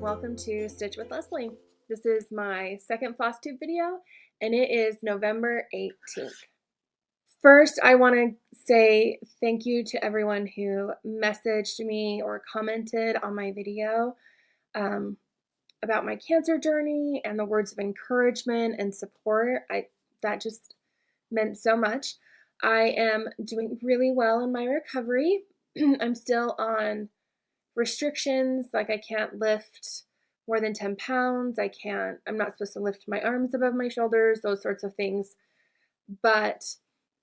welcome to Stitch with Leslie. This is my second FlossTube video, and it is November 18th. First, I want to say thank you to everyone who messaged me or commented on my video about my cancer journey and the words of encouragement and support. That just meant so much. I am doing really well in my recovery. I'm still on restrictions, like I can't lift more than 10 pounds. I'm not supposed to lift my arms above my shoulders, those sorts of things. But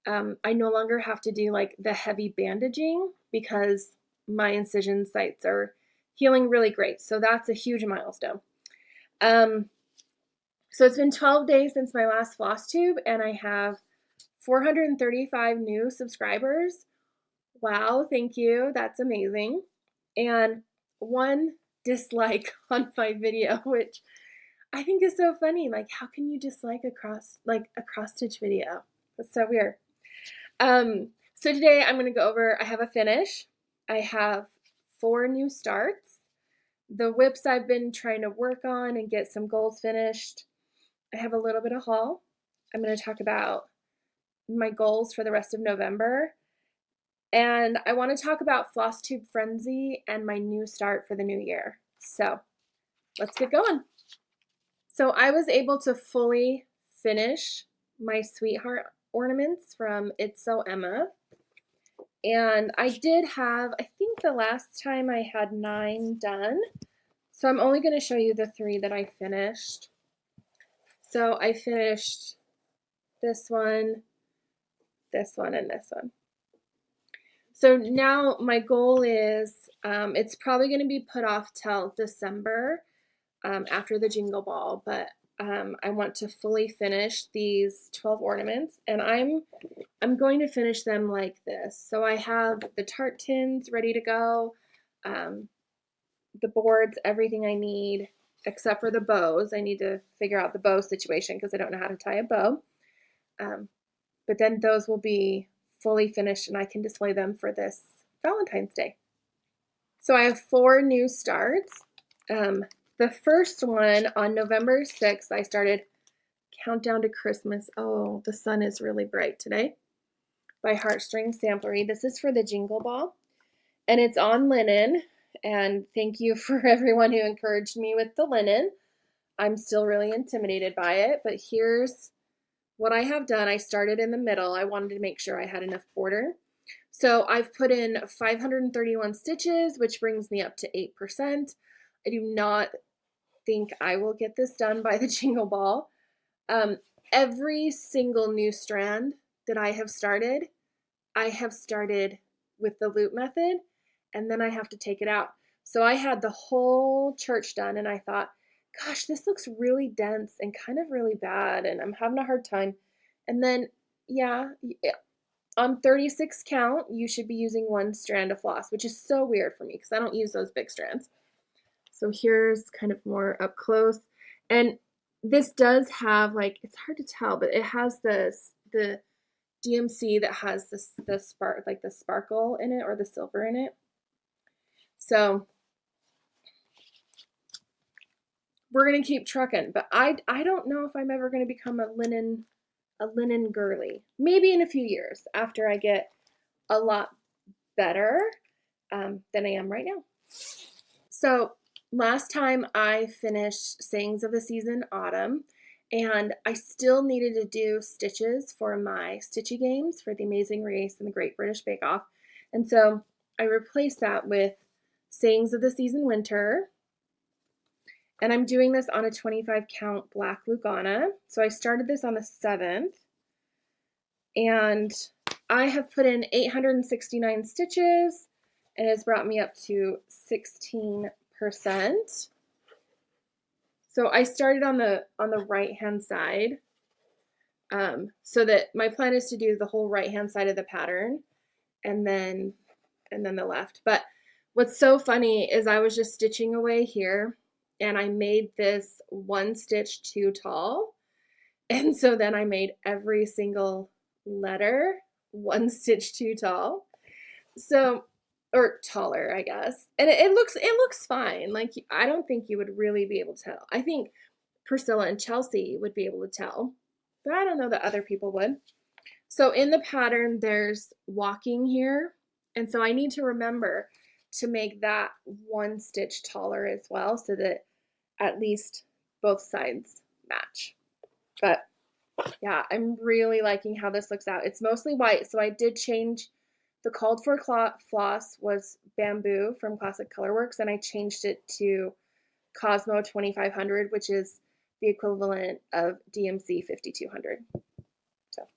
I no longer have to do like the heavy bandaging because my incision sites are healing really great. So that's a huge milestone. So it's been 12 days since my last floss tube, and I have 435 new subscribers. Wow, thank you. That's amazing. And one dislike on my video, which I think is so funny. Like, how can you dislike a cross stitch video? That's so weird. So today I'm going to go over, I have a finish. I have 4 new starts. The WIPs I've been trying to work on and get some goals finished. I have a little bit of haul. I'm going to talk about my goals for the rest of November. And I want to talk about FlossTube Frenzy and my new start for the new year. So let's get going. So I was able to fully finish my Sweetheart ornaments from It's So Emma. And I did have, I think the last time I had 9 done. So I'm only going to show you the 3 that I finished. So I finished this one, and this one. So now my goal is, it's probably going to be put off till December after the Jingle Ball, but I want to fully finish these 12 ornaments, and I'm going to finish them like this. So I have the tart tins ready to go, the boards, everything I need, except for the bows. I need to figure out the bow situation because I don't know how to tie a bow. But then those will be fully finished and I can display them for this Valentine's Day. So I have 4 new starts. The first one on November 6th, I started Countdown to Christmas. Oh, the sun is really bright today. By Heartstring Samplery. This is for the Jingle Ball. And it's on linen. And thank you for everyone who encouraged me with the linen. I'm still really intimidated by it, but here's what I have done. I started in the middle. I wanted to make sure I had enough border. So I've put in 531 stitches, which brings me up to 8%. I do not think I will get this done by the Jingle Ball. Every single new strand that I have started with the loop method, and then I have to take it out. So I had the whole church done, and I thought, gosh, this looks really dense and kind of really bad, and I'm having a hard time. And then, yeah, on 36 count, you should be using 1 strand of floss, which is so weird for me because I don't use those big strands. So here's kind of more up close. And this does have, like, it's hard to tell, but it has the DMC that has the sparkle in it, or the silver in it. So we're going to keep trucking, but I don't know if I'm ever going to become a linen girly. Maybe in a few years after I get a lot better than I am right now. So last time I finished Sayings of the Season Autumn, and I still needed to do stitches for my Stitchy Games for the Amazing Race and the Great British Bake Off. And so I replaced that with Sayings of the Season Winter. And I'm doing this on a 25 count black Lugana. So I started this on the 7th. And I have put in 869 stitches, and it's brought me up to 16%. So I started on the right hand side, so that my plan is to do the whole right hand side of the pattern, and then the left. But what's so funny is I was just stitching away here, and I made this 1 stitch too tall, and so then I made every single letter 1 stitch too tall. So or taller, I guess. And it looks fine. Like, I don't think you would really be able to tell. I think Priscilla and Chelsea would be able to tell, but I don't know that other people would. So in the pattern, there's walking here. And so I need to remember to make that one stitch taller as well, so that at least both sides match. But yeah, I'm really liking how this looks out. It's mostly white, so I did change. The called for floss was bamboo from Classic Colorworks, and I changed it to Cosmo 2500, which is the equivalent of DMC 5200. So,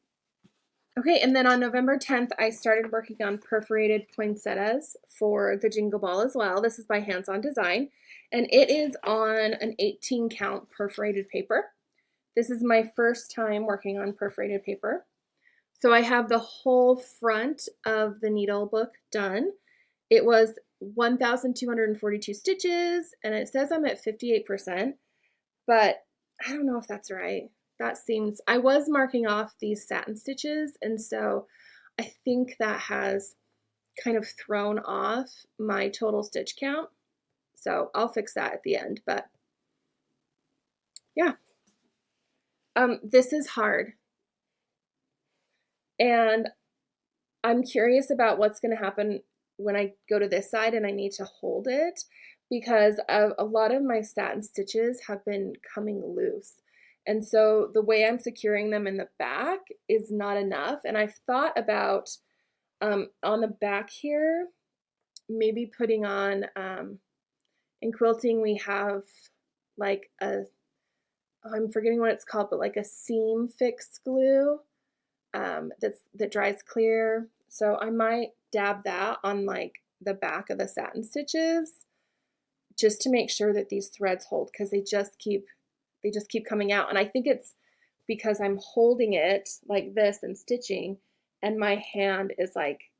okay, and then on November 10th, I started working on Perforated Poinsettias for the Jingle Ball as well. This is by Hands On Design, and it is on an 18 count perforated paper. This is my first time working on perforated paper. So I have the whole front of the needle book done. It was 1,242 stitches, and it says I'm at 58%, but I don't know if that's right. That seems, I was marking off these satin stitches, and so I think that has kind of thrown off my total stitch count. So I'll fix that at the end, but yeah. This is hard. And I'm curious about what's going to happen when I go to this side and I need to hold it, because a lot of my satin stitches have been coming loose. And so the way I'm securing them in the back is not enough. And I've thought about on the back here, maybe putting on, in quilting, we have like I'm forgetting what it's called, but like a seam fix glue that dries clear. So I might dab that on like the back of the satin stitches, just to make sure that these threads hold, because they just keep coming out. And I think it's because I'm holding it like this and stitching, and my hand is like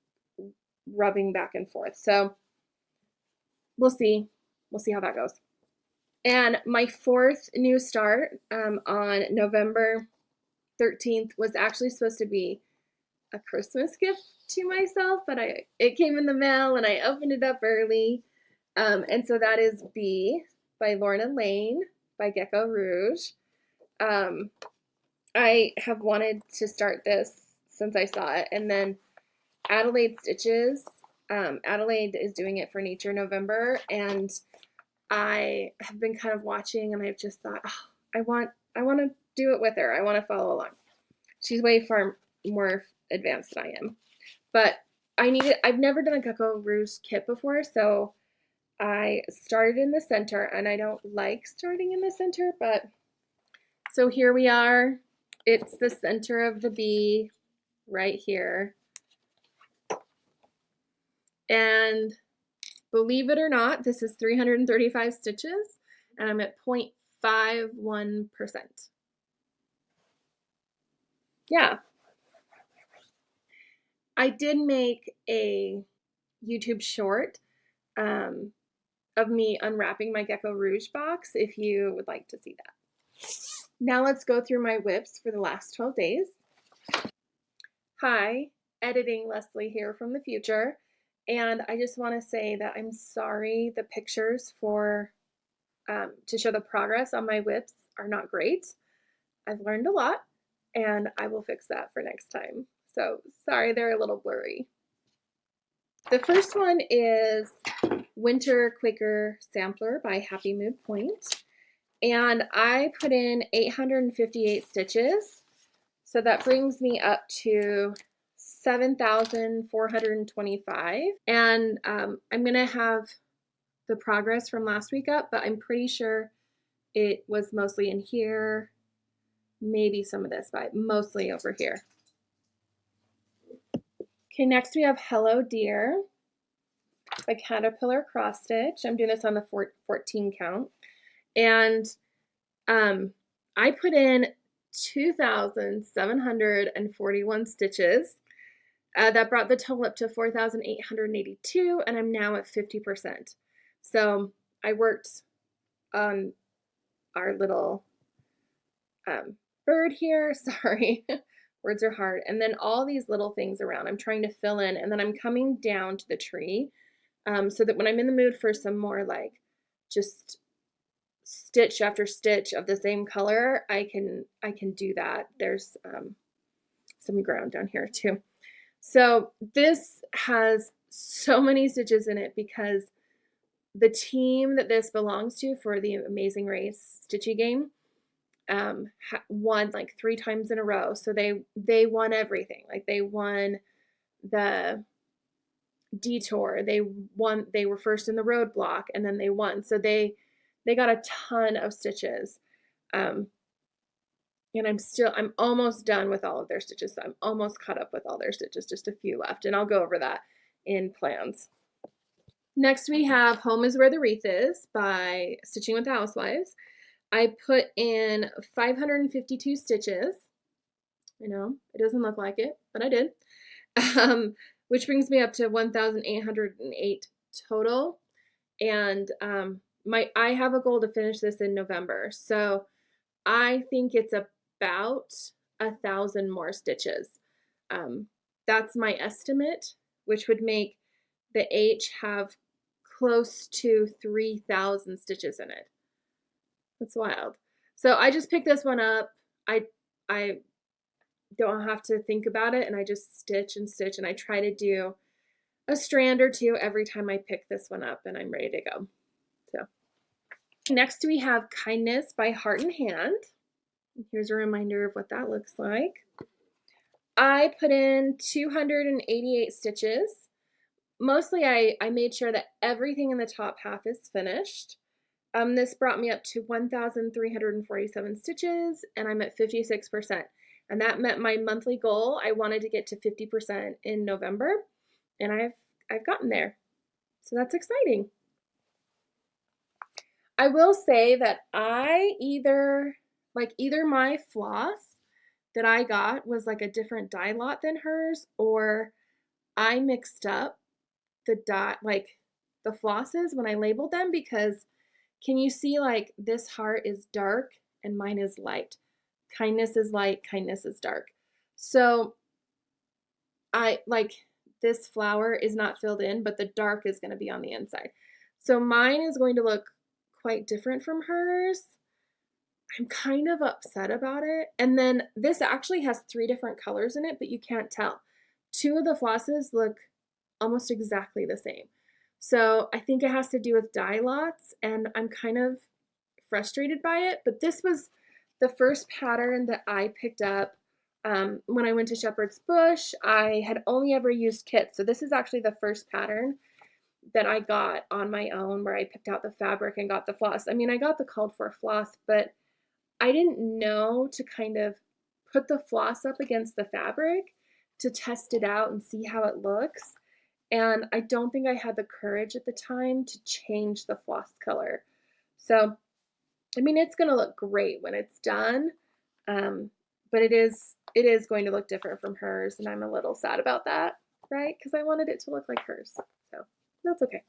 rubbing back and forth. So we'll see how that goes. And my fourth new start on November 13th was actually supposed to be a Christmas gift to myself, but it came in the mail and I opened it up early. And so that is B by Lorna Lane by Gecko Rouge. I have wanted to start this since I saw it. And then Adelaide Stitches. Adelaide is doing it for Nature November, and I have been kind of watching, and I've just thought, oh, I want to do it with her. I want to follow along. She's way far more advanced than I am. But I've never done a Gecko Rouge kit before, so I started in the center, and I don't like starting in the center, but so here we are. It's the center of the bee right here. And believe it or not, this is 335 stitches, and I'm at 0.51%. Yeah. I did make a YouTube short of me unwrapping my Gecko Rouge box, if you would like to see that. Now let's go through my WIPs for the last 12 days. Hi, editing Leslie here from the future. And I just want to say that I'm sorry the pictures for to show the progress on my WIPs are not great. I've learned a lot, and I will fix that for next time. So sorry they're a little blurry. The first one is Winter Quaker Sampler by Happy Mood Point. And I put in 858 stitches. So that brings me up to 7,425. And I'm going to have the progress from last week up, but I'm pretty sure it was mostly in here, maybe some of this, but mostly over here. Okay, next we have Hello Dear by Caterpillar Cross Stitch. I'm doing this on the 14 count. And I put in 2,741 stitches. That brought the total up to 4,882, and I'm now at 50%. So I worked on our little bird here. Sorry, words are hard. And then all these little things around I'm trying to fill in, and then I'm coming down to the tree. so that when I'm in the mood for some more like just stitch after stitch of the same color, I can do that. There's some ground down here too. So this has so many stitches in it because the team that this belongs to for the Amazing Race Stitchy game won like 3 times in a row. So they won everything. Like they won the detour. They were first in the roadblock and then they won. So they got a ton of stitches. And I'm almost done with all of their stitches. So I'm almost caught up with all their stitches, just a few left. And I'll go over that in plans. Next we have Home is Where the Wreath Is by Stitching with the Housewives. I put in 552 stitches. I know, it doesn't look like it, but I did. Which brings me up to 1,808 total. And I have a goal to finish this in November. So I think it's about 1,000 more stitches. That's my estimate, which would make the H have close to 3,000 stitches in it. That's wild. So I just picked this one up. I don't have to think about it, and I just stitch and stitch, and I try to do a strand or two every time I pick this one up, and I'm ready to go. So next we have Kindness by Heart and Hand. Here's a reminder of what that looks like. I put in 288 stitches. Mostly I made sure that everything in the top half is finished. This brought me up to 1,347 stitches, and I'm at 56%. And that met my monthly goal. I wanted to get to 50% in November, and I've gotten there. So that's exciting. I will say that either my floss that I got was like a different dye lot than hers, or I mixed up the dye, like the flosses when I labeled them, because can you see like this heart is dark and mine is light. Kindness is light, kindness is dark. So I like this flower is not filled in, but the dark is going to be on the inside. So mine is going to look quite different from hers. I'm kind of upset about it. And then this actually has 3 different colors in it, but you can't tell. 2 of the flosses look almost exactly the same. So I think it has to do with dye lots, and I'm kind of frustrated by it. But this was the first pattern that I picked up when I went to Shepherd's Bush. I had only ever used kits. So this is actually the first pattern that I got on my own, where I picked out the fabric and got the floss. I mean, I got the called for floss, but I didn't know to kind of put the floss up against the fabric to test it out and see how it looks. And I don't think I had the courage at the time to change the floss color. So, I mean, it's going to look great when it's done, but it is going to look different from hers, and I'm a little sad about that, right? Because I wanted it to look like hers, so that's okay.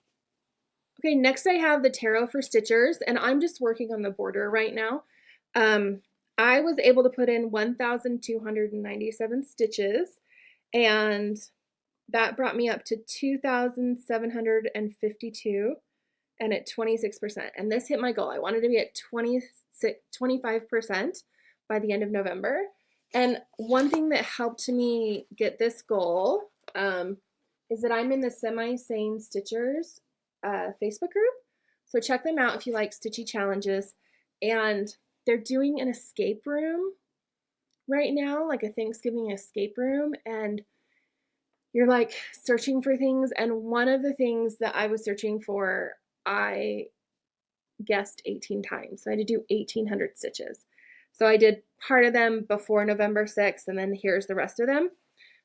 Okay, next I have the Tarot for Stitchers, and I'm just working on the border right now. I was able to put in 1,297 stitches, and that brought me up to 2,752 and at 26%. And this hit my goal. I wanted to be at 25% by the end of November. And one thing that helped me get this goal is that I'm in the Semi-Sane Stitchers Facebook group. So check them out if you like stitchy challenges. And they're doing an escape room right now, like a Thanksgiving escape room. And you're like searching for things, and one of the things that I was searching for, I guessed 18 times. So I had to do 1,800 stitches. So I did part of them before November 6th, and then here's the rest of them.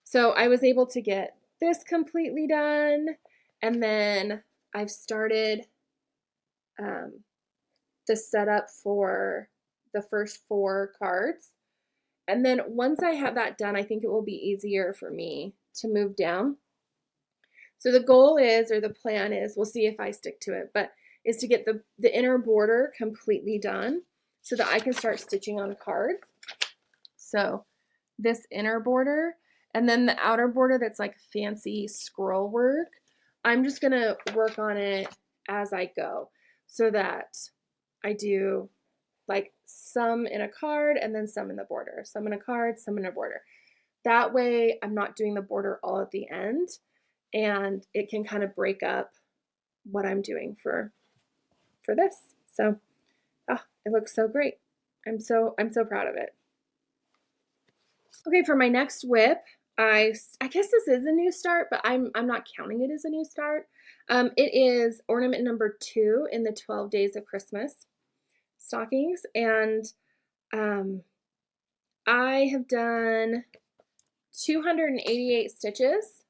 So I was able to get this completely done, and then I've started the setup for the first 4 cards. And then once I have that done, I think it will be easier for me to move down. So the goal is, or the plan is, we'll see if I stick to it, but is to get the inner border completely done so that I can start stitching on cards. So this inner border, and then the outer border that's like fancy scroll work, I'm just going to work on it as I go so that I do like some in a card and then some in the border, some in a card, some in a border. That way I'm not doing the border all at the end, and it can kind of break up what I'm doing for this. So, it looks so great. I'm so proud of it. Okay, for my next WIP, I guess this is a new start, but I'm not counting it as a new start. It is ornament number 2 in the 12 Days of Christmas stockings, and I have done 288 stitches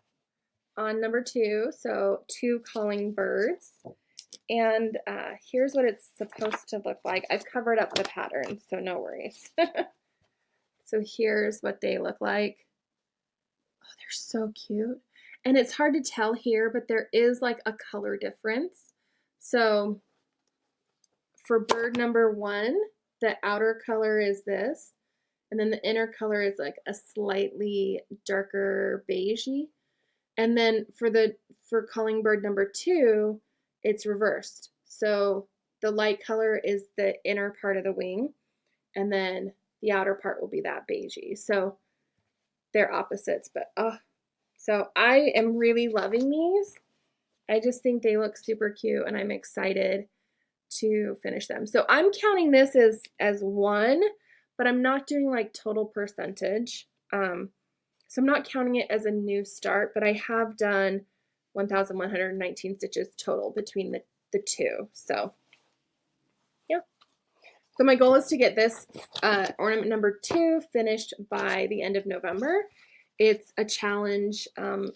on number 2, so 2 calling birds. And here's what it's supposed to look like. I've covered up the pattern, so no worries. So here's what they look like. Oh, they're so cute. And it's hard to tell here, but there is like a color difference. So for bird number 1, the outer color is this, and then the inner color is like a slightly darker beigey. And then for calling bird number 2, it's reversed. So the light color is the inner part of the wing, and then the outer part will be that beigey. So they're opposites, but so I am really loving these. I just think they look super cute, and I'm excited to finish them. So I'm counting this as 1, but I'm not doing like total percentage. So I'm not counting it as a new start, but I have done 1,119 stitches total between the 2. So yeah. So my goal is to get this ornament number 2 finished by the end of November. It's a challenge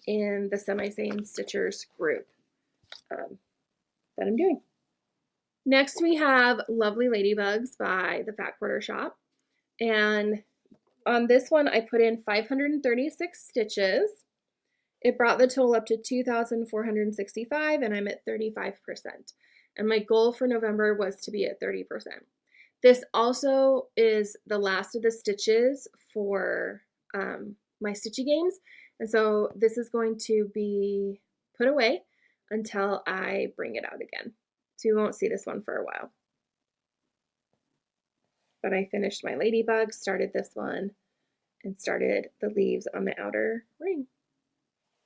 in the Semi-Sane Stitchers group that I'm doing. Next we have Lovely Ladybugs by the Fat Quarter Shop. And on this one I put in 536 stitches. It brought the total up to 2,465, and I'm at 35%. And my goal for November was to be at 30%. This also is the last of the stitches for my Stitchy Games. And so this is going to be put away until I bring it out again. So you won't see this one for a while. But I finished my Ladybug, started this one, and started the leaves on the outer ring.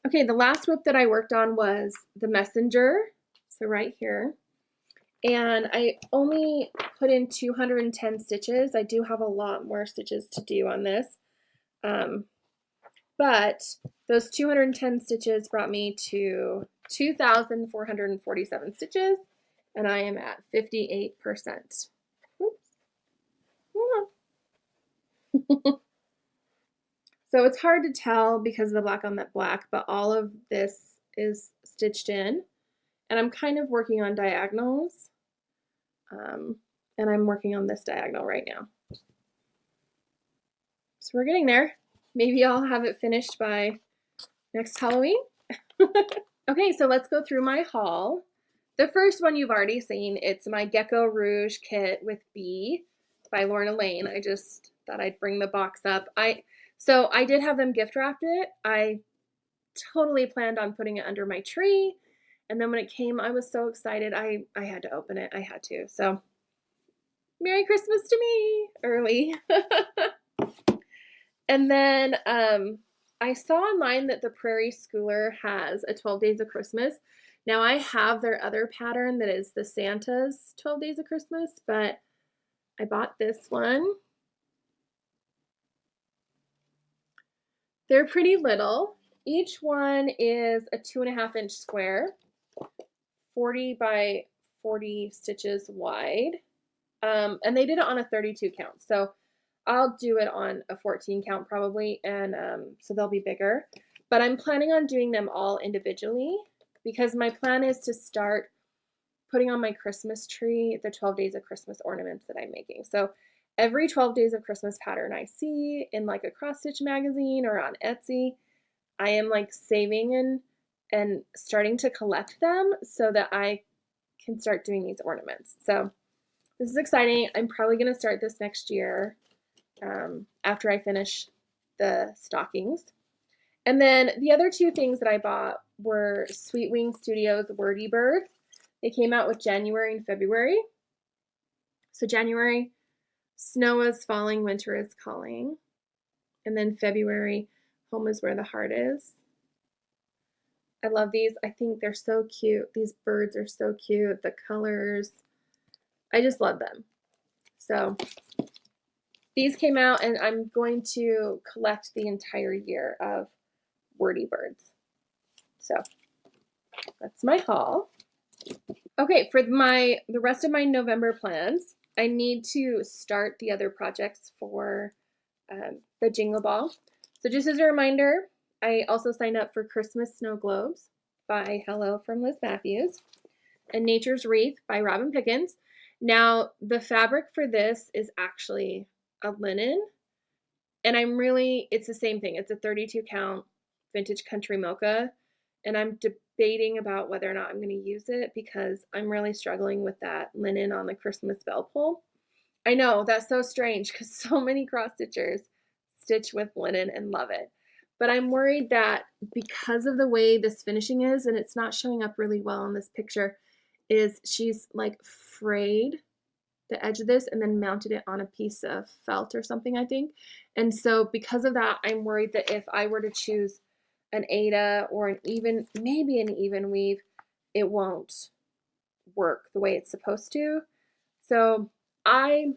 Okay, the last WIP that I worked on was the Messenger, so right here. And I only put in 210 stitches. I do have a lot more stitches to do on this. But those 210 stitches brought me to 2,447 stitches, and I am at 58%. Oops. So it's hard to tell because of the black on that black, but all of this is stitched in, and I'm kind of working on diagonals, and I'm working on this diagonal right now. So we're getting there. Maybe I'll have it finished by next Halloween. Okay, so let's go through my haul. The first one you've already seen. It's my Gecko Rouge kit with Bee by Lorna Lane. I just thought I'd bring the box up. So I did have them gift wrapped it. I totally planned on putting it under my tree. And then when it came, I was so excited. I had to open it. I had to. So Merry Christmas to me early. And then I saw online that the Prairie Schooler has a 12 Days of Christmas. Now I have their other pattern that is the Santa's 12 Days of Christmas, but I bought this one. They're pretty little. Each one is a 2.5-inch square, 40 by 40 stitches wide. And they did it on a 32 count. So I'll do it on a 14 count probably, and so they'll be bigger. But I'm planning on doing them all individually because my plan is to start putting on my Christmas tree the 12 Days of Christmas ornaments that I'm making. So every 12 Days of Christmas pattern I see in like a cross stitch magazine or on Etsy, I am like saving and starting to collect them so that I can start doing these ornaments. So this is exciting. I'm probably going to start this next year after I finish the stockings. And then the other two things that I bought were Sweet Wing Studios Wordy Birds. They came out with January and February. So January, snow is falling, winter is calling. And then February, home is where the heart is. I love these. I think they're so cute. These birds are so cute. The colors, I just love them. So these came out, and I'm going to collect the entire year of Wordy Birds. So that's my haul. Okay, for the rest of my November plans, I need to start the other projects for the Jingle Ball. So just as a reminder, I also signed up for Christmas Snow Globes by Hello from Liz Matthews and Nature's Wreath by Robin Pickens. Now, the fabric for this is actually a linen, and it's the same thing. It's a 32 count vintage Country Mocha, and I'm debating about whether or not I'm going to use it because I'm really struggling with that linen on the Christmas bell pull. I know, that's so strange because so many cross stitchers stitch with linen and love it. But I'm worried that because of the way this finishing is, and it's not showing up really well in this picture, is she's like frayed the edge of this and then mounted it on a piece of felt or something, I think. And so because of that, I'm worried that if I were to choose an Aida or maybe an even weave, it won't work the way it's supposed to. So I'm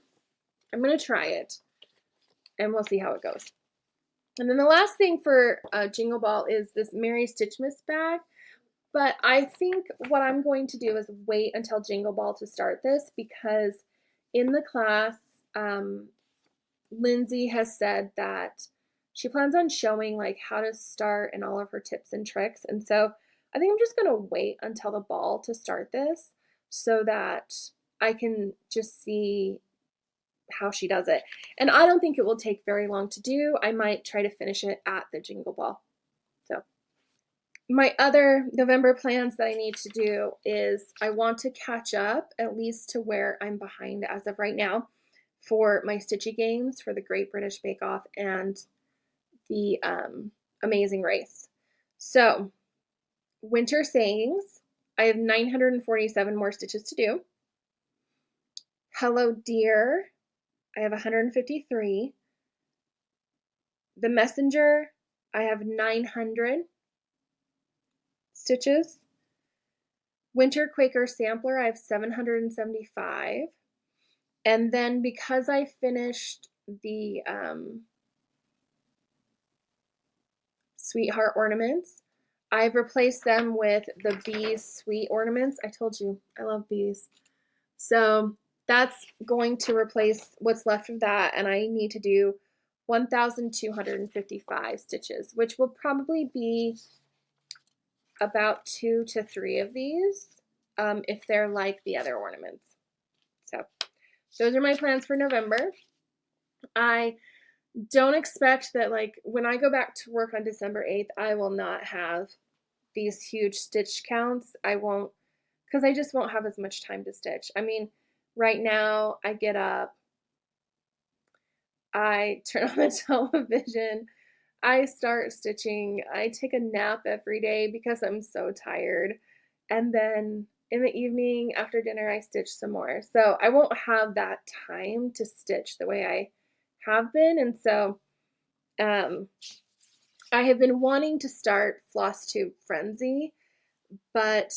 going to try it, and we'll see how it goes. And then the last thing for Jingle Ball is this Merry Stitchmas bag. But I think what I'm going to do is wait until Jingle Ball to start this, because in the class, Lindsay has said that she plans on showing like how to start and all of her tips and tricks. And so I think I'm just going to wait until the ball to start this so that I can just see how she does it. And I don't think it will take very long to do. I might try to finish it at the Jingle Ball. So my other November plans that I need to do is I want to catch up at least to where I'm behind as of right now for my Stitchy games for the Great British Bake Off and the Amazing Race. So winter sayings, I have 947 more stitches to do. Hello Dear, I have 153. The Messenger, I have 900 stitches. Winter Quaker Sampler, I have 775. And then because I finished the Sweetheart ornaments, I've replaced them with the Bees Sweet ornaments. I told you, I love bees. So that's going to replace what's left of that, and I need to do 1,255 stitches, which will probably be about 2 to 3 of these if they're like the other ornaments. So those are my plans for November. I don't expect that, like, when I go back to work on December 8th, I will not have these huge stitch counts. I won't, because I just won't have as much time to stitch. I mean, right now I get up, I turn on the television, I start stitching, I take a nap every day because I'm so tired, and then in the evening after dinner I stitch some more. So I won't have that time to stitch the way I have been, and so I have been wanting to start FlossTube Frenzy, but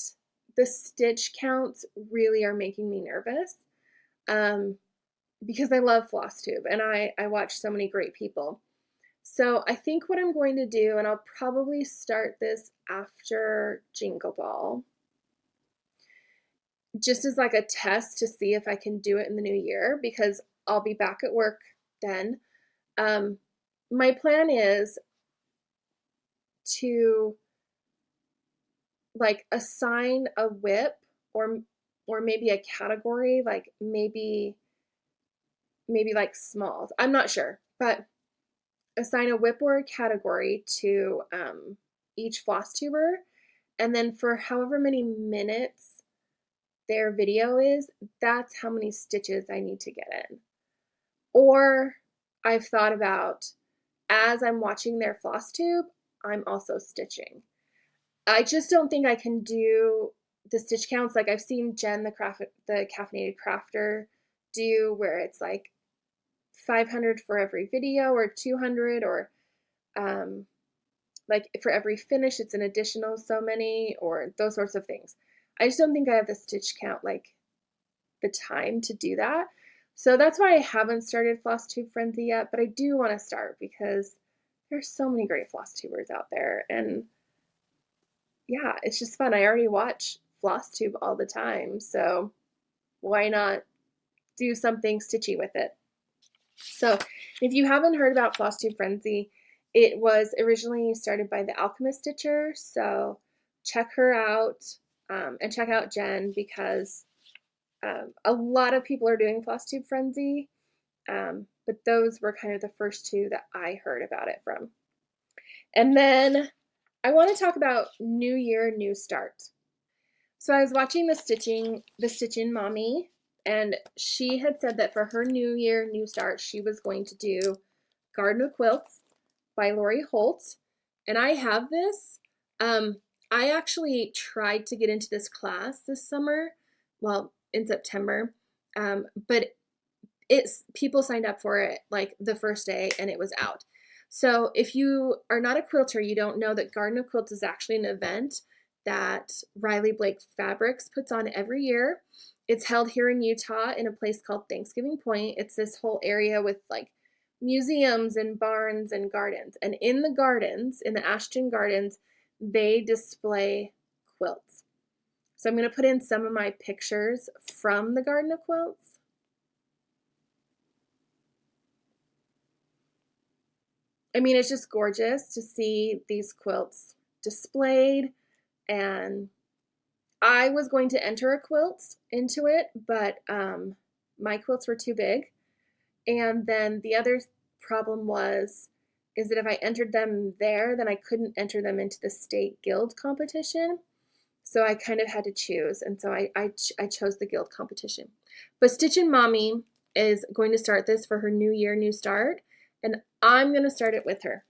the stitch counts really are making me nervous because I love FlossTube and I watch so many great people. So I think what I'm going to do, and I'll probably start this after Jingle Ball, just as like a test to see if I can do it in the new year, because I'll be back at work then. My plan is to like assign a WIP or maybe a category, like maybe like smalls. I'm not sure, but assign a WIP or a category to each floss tuber, and then for however many minutes their video is, that's how many stitches I need to get in. Or I've thought about, as I'm watching their floss tube, I'm also stitching. I just don't think I can do the stitch counts like I've seen Jen, the caffeinated crafter, do, where it's like 500 for every video or 200, or like for every finish it's an additional so many, or those sorts of things. I just don't think I have the stitch count, like the time to do that. So that's why I haven't started FlossTube Frenzy yet, but I do want to start because there's so many great floss tubers out there, and yeah, it's just fun. I already watch FlossTube all the time, so why not do something stitchy with it? So if you haven't heard about FlossTube Frenzy, it was originally started by the Alchemist Stitcher, so check her out, and check out Jen, because a lot of people are doing FlossTube Frenzy, but those were kind of the first two that I heard about it from. And then I want to talk about New Year, New Start. So I was watching the Stitchin' Mommy, and she had said that for her New Year, New Start, she was going to do Garden of Quilts by Lori Holt. And I have this. I actually tried to get into this class this summer, well, in September, but people signed up for it like the first day and it was out. So if you are not a quilter, you don't know that Garden of Quilts is actually an event that Riley Blake Fabrics puts on every year. It's held here in Utah in a place called Thanksgiving Point. It's this whole area with like museums and barns and gardens. And in the gardens, in the Ashton Gardens, they display quilts. So I'm going to put in some of my pictures from the Garden of Quilts. I mean, it's just gorgeous to see these quilts displayed, and I was going to enter a quilt into it, but my quilts were too big. And then the other problem is that if I entered them there, then I couldn't enter them into the state guild competition. So I kind of had to choose, and so I chose the guild competition. But Stitchin' Mommy is going to start this for her New Year, New Start, and I'm going to start it with her.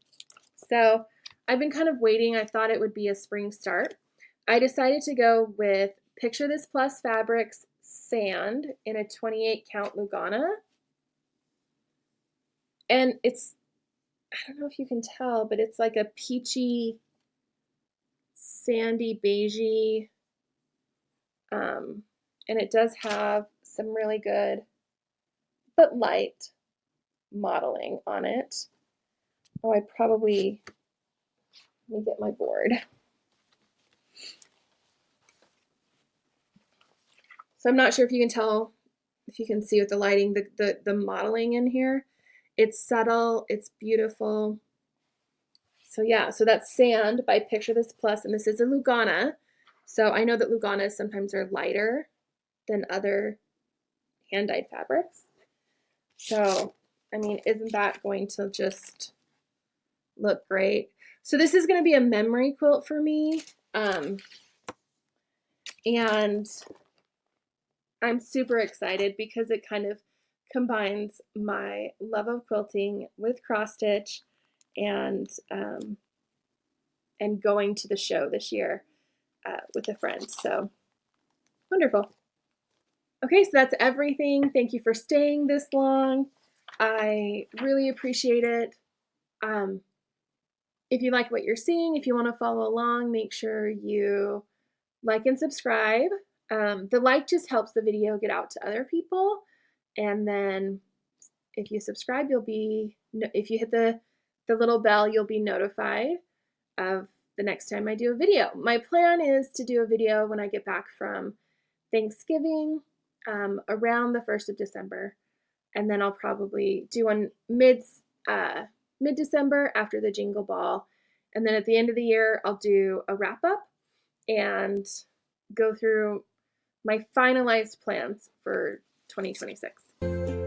So I've been kind of waiting. I thought it would be a spring start. I decided to go with Picture This Plus Fabrics Sand in a 28 count Lugana. And it's, I don't know if you can tell, but it's like a peachy, sandy, beigey, and it does have some really good but light modeling on it. Oh, let me get my board. So I'm not sure if you can tell, if you can see with the lighting, the modeling in here. It's subtle, it's beautiful. So yeah, so that's Sand by Picture This Plus, and this is a Lugana. So I know that Luganas sometimes are lighter than other hand-dyed fabrics. So, I mean, isn't that going to just look great? So this is going to be a memory quilt for me. And I'm super excited because it kind of combines my love of quilting with cross stitch and going to the show this year with a friend. So wonderful. Okay, so that's everything. Thank you for staying this long. I really appreciate it. If you like what you're seeing, if you want to follow along, make sure you like and subscribe. The like just helps the video get out to other people. And then if you subscribe, if you hit the little bell, you'll be notified of the next time I do a video. My plan is to do a video when I get back from Thanksgiving, around the 1st of December. And then I'll probably do one mid-December after the Jingle Ball. And then at the end of the year, I'll do a wrap up and go through my finalized plans for 2026.